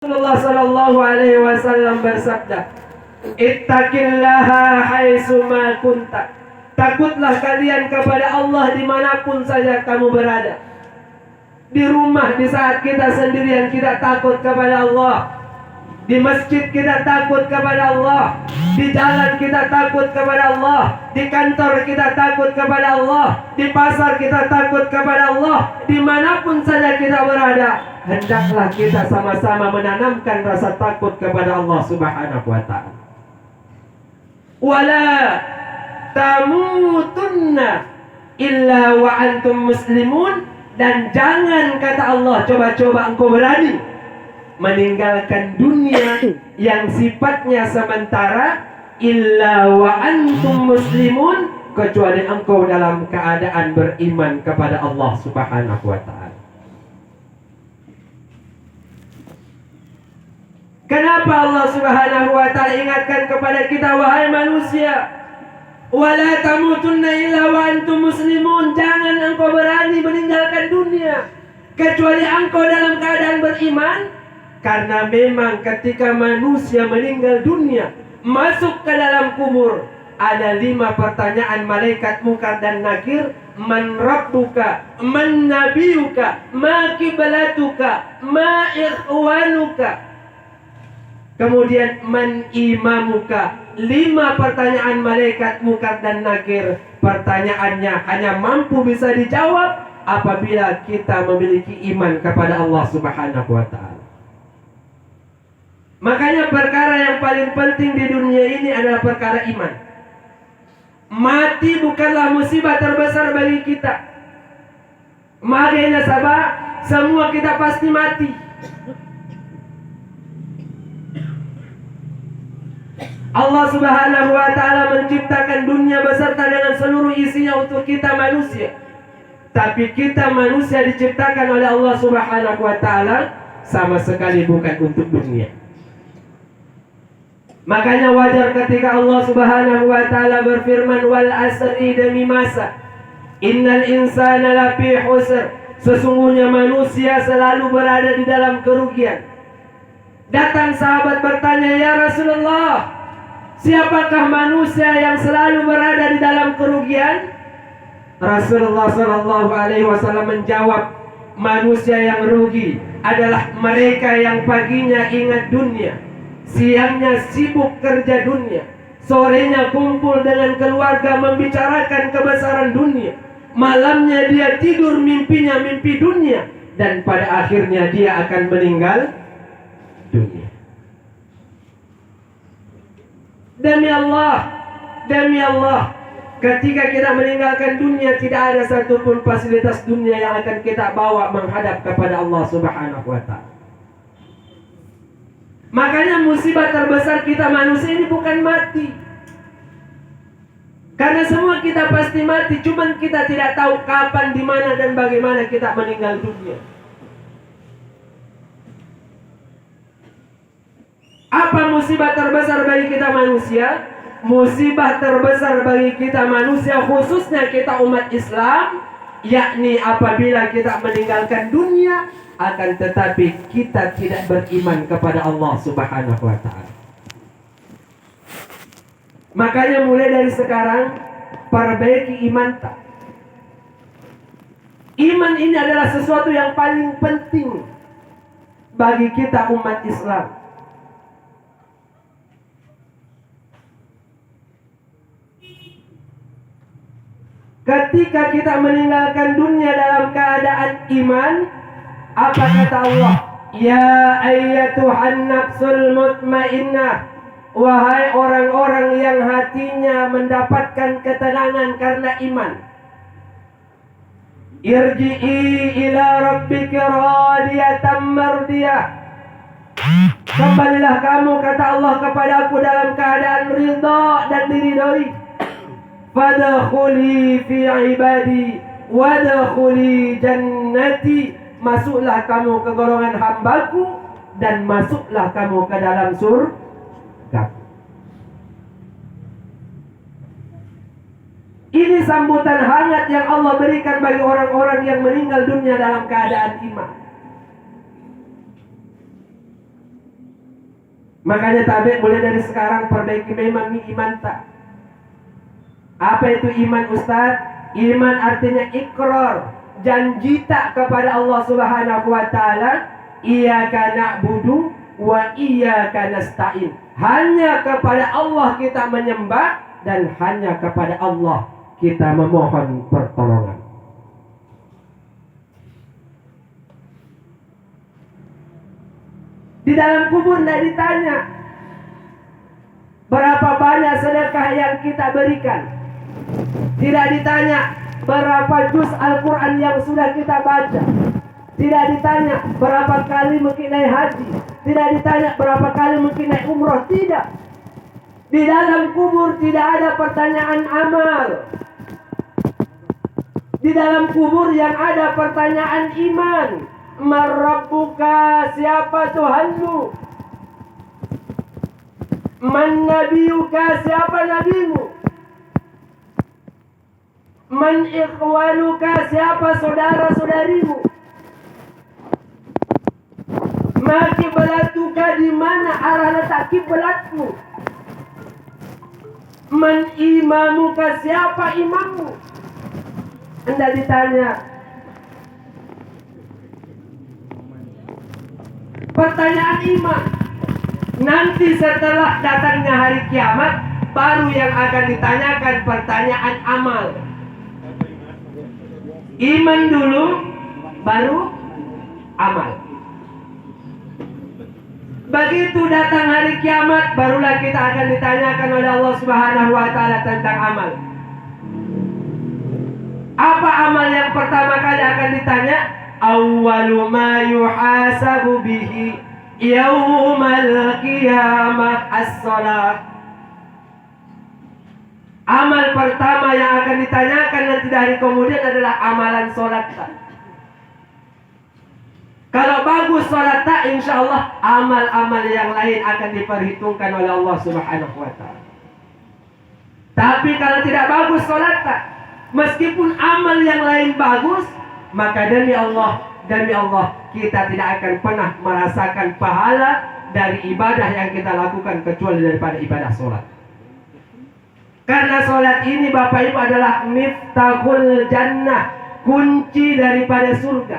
Rasulullah sallallahu alaihi wasallam bersabda, "Ittaqillaha haitsu ma kunta." Takutlah kalian kepada Allah dimanapun saja kamu berada. Di rumah, di saat kita sendirian, kita takut kepada Allah. Di masjid kita takut kepada Allah. Di jalan kita takut kepada Allah. Di kantor kita takut kepada Allah. Di pasar kita takut kepada Allah. Dimanapun saja kita berada, hendaklah kita sama-sama menanamkan rasa takut kepada Allah Subhanahu wa ta'ala. Wala tamutunna illa wa antum muslimun. Dan jangan, kata Allah, coba-coba engkau berani meninggalkan dunia yang sifatnya sementara, illa wa antum muslimun, kecuali engkau dalam keadaan beriman kepada Allah Subhanahu wa ta'ala. Kenapa Allah Subhanahu wa ta'ala ingatkan kepada kita, wahai manusia, wala tamutunna illa wa antum muslimun, jangan engkau berani meninggalkan dunia kecuali engkau dalam keadaan beriman. Karena memang ketika manusia meninggal dunia, masuk ke dalam kubur, ada 5 pertanyaan malaikat Munkar dan Nakir. Man rabbuka, man nabiyuka, ma kiblatuka, ma ikhwanuka. Kemudian man imamuka. 5 pertanyaan malaikat Munkar dan Nakir. Pertanyaannya hanya mampu bisa dijawab apabila kita memiliki iman kepada Allah Subhanahu wa ta'ala. Makanya perkara yang paling penting di dunia ini adalah perkara iman. Mati bukanlah musibah terbesar bagi kita. Makanya sahabat, semua kita pasti mati. Allah Subhanahu wa ta'ala menciptakan dunia beserta dengan seluruh isinya untuk kita manusia. Tapi kita manusia diciptakan oleh Allah Subhanahu wa ta'ala sama sekali bukan untuk dunia. Makanya wajar ketika Allah Subhanahu wa ta'ala berfirman, wal asri, demi masa, innal insana lafi khusr, sesungguhnya manusia selalu berada di dalam kerugian. Datang sahabat bertanya, ya Rasulullah, siapakah manusia yang selalu berada di dalam kerugian? Rasulullah sallallahu alaihi wasallam menjawab, manusia yang rugi adalah mereka yang paginya ingat dunia, siangnya sibuk kerja dunia, sorenya kumpul dengan keluarga membicarakan kebesaran dunia, malamnya dia tidur mimpinya mimpi dunia, dan pada akhirnya dia akan meninggal dunia. Demi Allah, ketika kita meninggalkan dunia, tidak ada satupun fasilitas dunia yang akan kita bawa menghadap kepada Allah Subhanahu wa ta'ala. Makanya musibah terbesar kita manusia ini bukan mati. Karena semua kita pasti mati, cuman kita tidak tahu kapan, di mana, dan bagaimana kita meninggal dunia. Apa musibah terbesar bagi kita manusia? Musibah terbesar bagi kita manusia, khususnya kita umat Islam, yakni apabila kita meninggalkan dunia, akan tetapi kita tidak beriman kepada Allah Subhanahu wa ta'ala. Makanya mulai dari sekarang, perbaiki iman tak. Iman ini adalah sesuatu yang paling penting bagi kita umat Islam. Ketika kita meninggalkan dunia dalam keadaan iman, apa kata Allah? Ya ayyatuhan nafsul mutmainnah, wahai orang-orang yang hatinya mendapatkan ketenangan karena iman, irji'i ila rabbika radiyatan mardiyah, kembalilah kamu, kata Allah, kepada aku dalam keadaan ridha dan diridhoi. Fadkhuli fi ibadi wadkhuli jannati, masuklah kamu ke golongan hambaku dan masuklah kamu ke dalam surga. Ini sambutan hangat yang Allah berikan bagi orang-orang yang meninggal dunia dalam keadaan iman. Makanya tabik mulai dari sekarang perbaiki memang iman tak. Apa itu iman Ustaz? Iman artinya ikrar, janji tak kepada Allah Subhanahu wa taala, iyyaka na'budu wa iyyaka nasta'in. Hanya kepada Allah kita menyembah dan hanya kepada Allah kita memohon pertolongan. Di dalam kubur tidak ditanya berapa banyak sedekah yang kita berikan. Tidak ditanya berapa juz Al-Quran yang sudah kita baca. Tidak ditanya berapa kali mungkin naik haji. Tidak ditanya berapa kali mungkin naik umroh. Tidak. Di dalam kubur tidak ada pertanyaan amal. Di dalam kubur yang ada pertanyaan iman. Man Rabbuka, siapa Tuhanmu? Man Nabiyuka, siapa nabimu? Man ikhwanuka, siapa saudara-saudarimu? Ma kiblatuka, di mana arah letak kiblatmu? Man imamuka, siapa imammu? Anda ditanya. Pertanyaan iman. Nanti setelah datangnya hari kiamat, baru yang akan ditanyakan pertanyaan amal. Iman dulu, baru amal. Begitu datang hari kiamat, barulah kita akan ditanyakan oleh Allah Subhanahu wa taala tentang amal. Apa amal yang pertama kali akan ditanya? Awwalu ma yuhasabu bihi yaumal qiyamah as-salat. Amal pertama yang akan ditanyakan nanti dari kemudian adalah amalan solat. Kalau bagus solat tak, insya Allah amal-amal yang lain akan diperhitungkan oleh Allah Subhanahu wa taala. Tapi kalau tidak bagus solat tak, meskipun amal yang lain bagus, maka demi Allah kita tidak akan pernah merasakan pahala dari ibadah yang kita lakukan kecuali daripada ibadah solat. Karena solat ini Bapak Ibu adalah miftahul jannah, kunci daripada surga.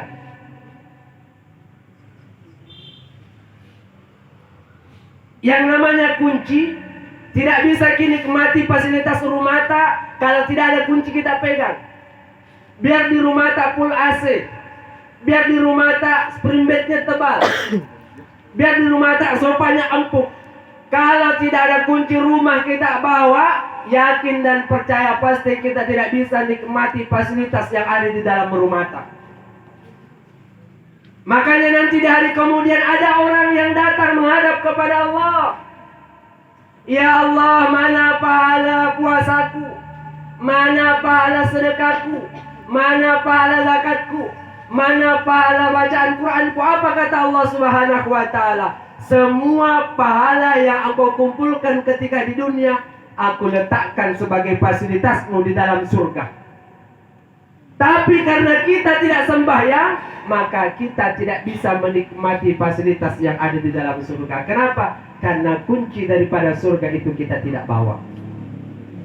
Yang namanya kunci, tidak bisa kini nikmati fasilitas rumah tak kalau tidak ada kunci kita pegang. Biar di rumah tak full AC, biar di rumah tak spring bednya tebal, biar di rumah tak sofanya empuk. Kalau tidak ada kunci rumah kita bawa, yakin dan percaya pasti kita tidak bisa nikmati fasilitas yang ada di dalam rumah tak. Makanya nanti di hari kemudian ada orang yang datang menghadap kepada Allah. Ya Allah, mana pahala puasaku? Mana pahala sedekahku? Mana pahala zakatku? Mana pahala bacaan Quranku? Apa kata Allah Subhanahu wa taala? Semua pahala yang engkau kumpulkan ketika di dunia, aku letakkan sebagai fasilitasmu di dalam surga. Tapi karena kita tidak sembahyang, maka kita tidak bisa menikmati fasilitas yang ada di dalam surga. Kenapa? Karena kunci daripada surga itu kita tidak bawa.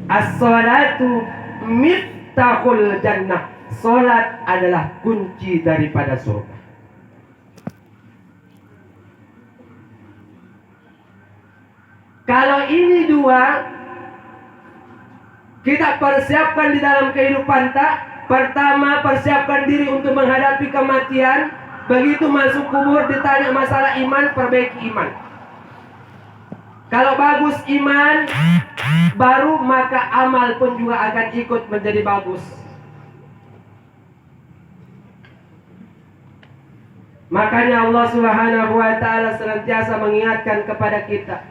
As-salatu miftahul jannah. Salat adalah kunci daripada surga. Kalau ini dua kita persiapkan di dalam kehidupan tak. Pertama, persiapkan diri untuk menghadapi kematian. Begitu masuk kubur ditanya masalah iman, perbaiki iman. Kalau bagus iman, baru maka amal pun juga akan ikut menjadi bagus. Makanya Allah Subhanahu wa taala senantiasa mengingatkan kepada kita,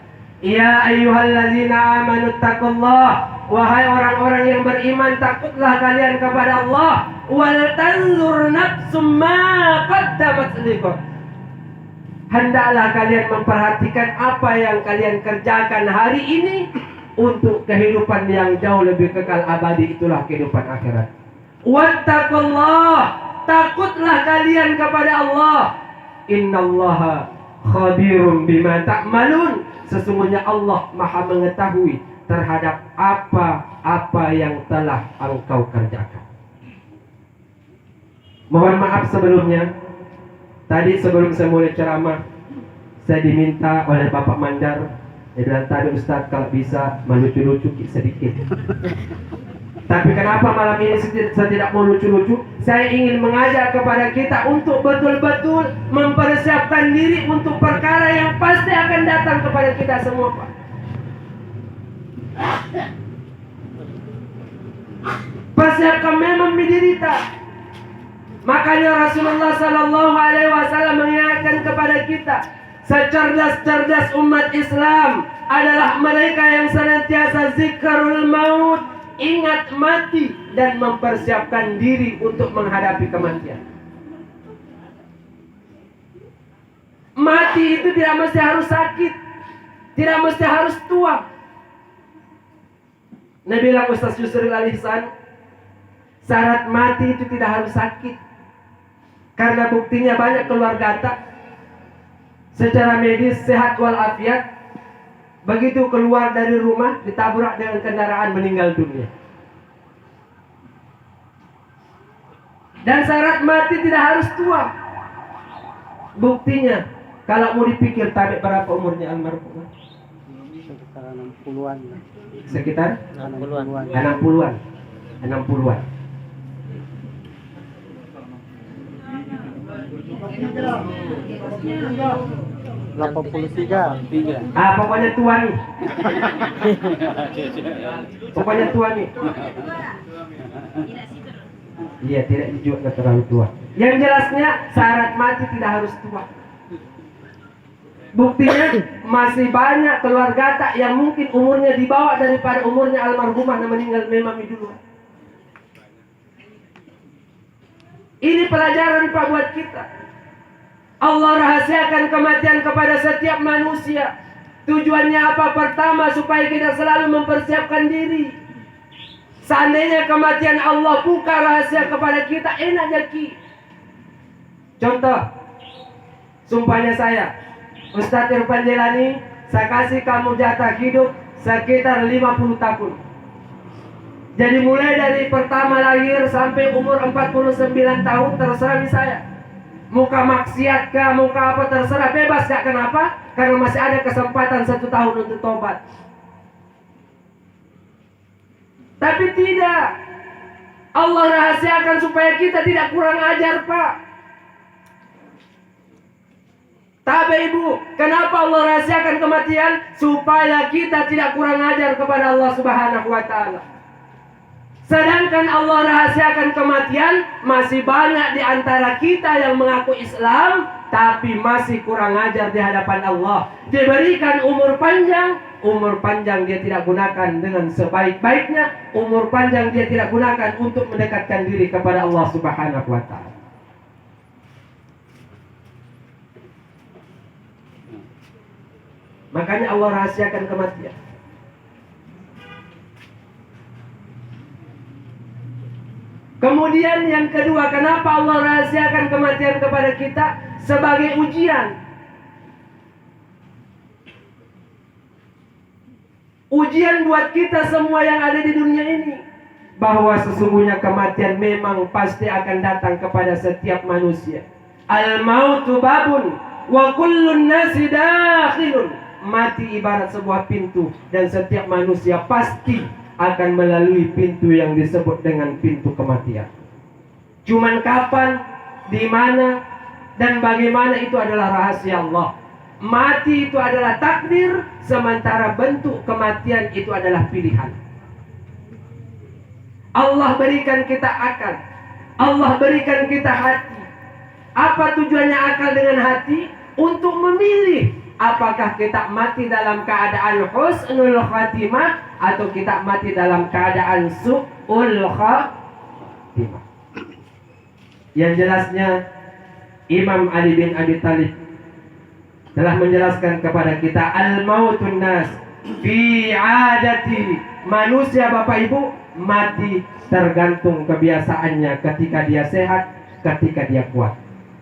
ya ayyuhallazina amanu taqullah. Wahai orang-orang yang beriman, takutlah kalian kepada Allah. Wal tanzur nafsum ma qaddamat liqad. Hendaklah kalian memperhatikan apa yang kalian kerjakan hari ini untuk kehidupan yang jauh lebih kekal abadi, itulah kehidupan akhirat. Wattaqullah, takutlah kalian kepada Allah. Innallaha khabirum bima ta'malun. sesungguhnya Allah Maha mengetahui terhadap apa-apa yang telah engkau kerjakan. Mohon maaf sebelumnya, tadi sebelum saya mulai ceramah, saya diminta oleh Bapak Mandar, dia bilang tadi Ustaz kalau bisa melucu-lucu sedikit. Tapi kenapa malam ini saya tidak mau lucu-lucu? Saya ingin mengajak kepada kita untuk betul-betul mempersiapkan diri untuk perkara yang pasti akan datang kepada kita semua, Pak. Pasti akan memang menderita. Makanya Rasulullah Sallallahu Alaihi Wasallam mengingatkan kepada kita, secerdas-cerdas umat Islam adalah mereka yang senantiasa zikrul maut, ingat mati dan mempersiapkan diri untuk menghadapi kematian. Mati itu tidak mesti harus sakit, tidak mesti harus tua. Nabi bilang Ustaz Yusril Al-Ihsan, syarat mati itu tidak harus sakit. Karena buktinya banyak keluarga tak secara medis sehat walafiat, begitu keluar dari rumah ditabrak dengan kendaraan meninggal dunia. Dan syarat mati tidak harus tua. Buktinya kalau mau dipikir tarik berapa umurnya almarhum? Sekitar 60-an. Sekitar 60-an. 60-an. Pokoknya tua nih. Pokoknya tua nih. Iya, tidak juga terlalu tua. Yang jelasnya syarat mati tidak harus tua. Buktinya masih banyak keluarga tak yang mungkin umurnya dibawa daripada umurnya almarhumah yang meninggal memang dulu. Ini pelajaran Pak buat kita. Allah rahasiakan kematian kepada setiap manusia. Tujuannya apa? Pertama, supaya kita selalu mempersiapkan diri. Seandainya kematian Allah buka rahasia kepada kita, enak jadi. Contoh, sumpahnya saya, Ustaz Irfan Jelani, saya kasih kamu jatah hidup sekitar 50 tahun. Jadi mulai dari pertama lahir sampai umur 49 tahun terserah di saya. Muka maksiat kah, muka apa terserah, bebas gak. Kenapa? Karena masih ada kesempatan 1 tahun untuk tobat. Tapi tidak. Allah rahasiakan supaya kita tidak kurang ajar, Pak. Tapi Ibu, kenapa Allah rahasiakan kematian? Supaya kita tidak kurang ajar kepada Allah Subhanahu wa Ta'ala. Sedangkan Allah rahasiakan kematian, masih banyak di antara kita yang mengaku Islam, tapi masih kurang ajar di hadapan Allah. Diberikan umur panjang dia tidak gunakan dengan sebaik-baiknya. Umur panjang dia tidak gunakan untuk mendekatkan diri kepada Allah Subhanahu wa Ta'ala. Makanya Allah rahasiakan kematian. Kemudian yang kedua, kenapa Allah rahasiakan kematian kepada kita? Sebagai ujian. Ujian buat kita semua yang ada di dunia ini. Bahwa sesungguhnya kematian memang pasti akan datang kepada setiap manusia. Al-mautu babun wa kullun nasi dakhilun. Mati ibarat sebuah pintu, dan setiap manusia pasti akan melalui pintu yang disebut dengan pintu kematian. Cuman kapan, di mana, dan bagaimana itu adalah rahasia Allah. Mati itu adalah takdir, sementara bentuk kematian itu adalah pilihan. Allah berikan kita akal, Allah berikan kita hati. Apa tujuannya akal dengan hati? Untuk memilih apakah kita mati dalam keadaan husnul khatimah atau kita mati dalam keadaan su'ul khatimah. Yang jelasnya Imam Ali bin Abi Thalib telah menjelaskan kepada kita, al-mautun nas fi adati. Manusia Bapak Ibu mati tergantung kebiasaannya, ketika dia sehat, ketika dia kuat.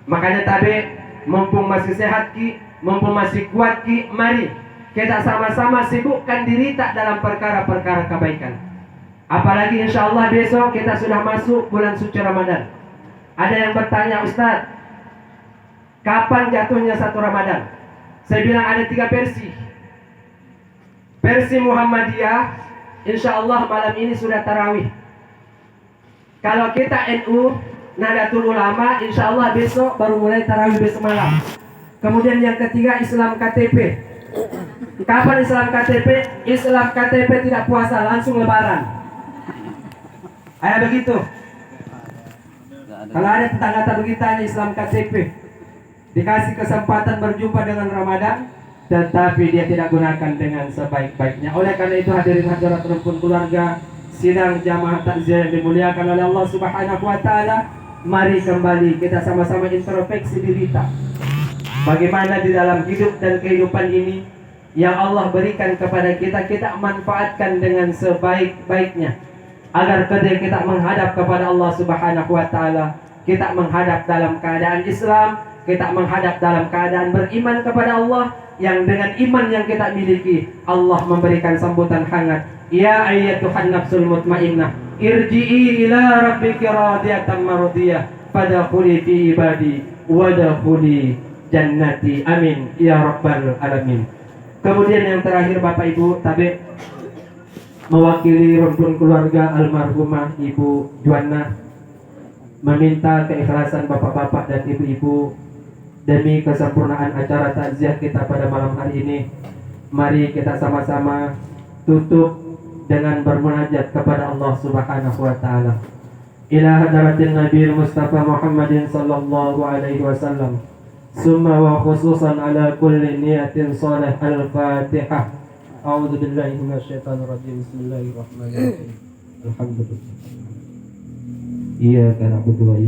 Makanya tadi mumpung masih sehat ki, mumpung masih kuat ki, mari kita sama-sama sibukkan diri tak dalam perkara-perkara kebaikan. Apalagi insya Allah besok kita sudah masuk bulan suci Ramadan. Ada yang bertanya, Ustaz, kapan jatuhnya 1 Ramadan? Saya bilang ada 3 versi. Versi Muhammadiyah, insya Allah malam ini sudah tarawih. Kalau kita NU, Nahdlatul Ulama, insya Allah besok baru mulai tarawih besok malam. Kemudian yang ketiga, Islam KTP. Kapan Islam KTP? Islam KTP tidak puasa, langsung lebaran. Ada begitu. Kalau ada tetangga begitanya Islam KTP, dikasih kesempatan berjumpa dengan Ramadan, tetapi dia tidak gunakan dengan sebaik-baiknya. Oleh karena itu hadirin hadirat rumpun keluarga, sidang jamaah takziah yang dimuliakan oleh Allah Subhanahu wa taala, mari kembali kita sama-sama introspeksi diri kita. Bagaimana di dalam hidup dan kehidupan ini yang Allah berikan kepada kita, kita manfaatkan dengan sebaik-baiknya agar ketika kita menghadap kepada Allah Subhanahu wa taala, kita menghadap dalam keadaan Islam, kita menghadap dalam keadaan beriman kepada Allah, yang dengan iman yang kita miliki Allah memberikan sambutan hangat. Ya ayyatuhan nafsul mutmainnah, irji'i ila rabbiki radiyatan mardiyah, fadkhuli fi ibadi wadkhuli jannati. Amin ya rabbal alamin. Kemudian yang terakhir Bapak Ibu Tabe, mewakili rumpun keluarga almarhumah Ibu Juana, meminta keikhlasan bapak-bapak dan ibu-ibu demi kesempurnaan acara takziah kita pada malam hari ini. Mari kita sama-sama tutup dengan bermunajat kepada Allah Subhanahu wa taala. Ila hadratin Nabi Mustafa Muhammadin sallallahu alaihi wasallam. Summa wa khususan ala kulli niyatin salih. Al-Fatihah. A'udzu billahi minasyaitonir rajim. Bismillahirrahmanirrahim. Alhamdulillah. Iyyaka na'budu wa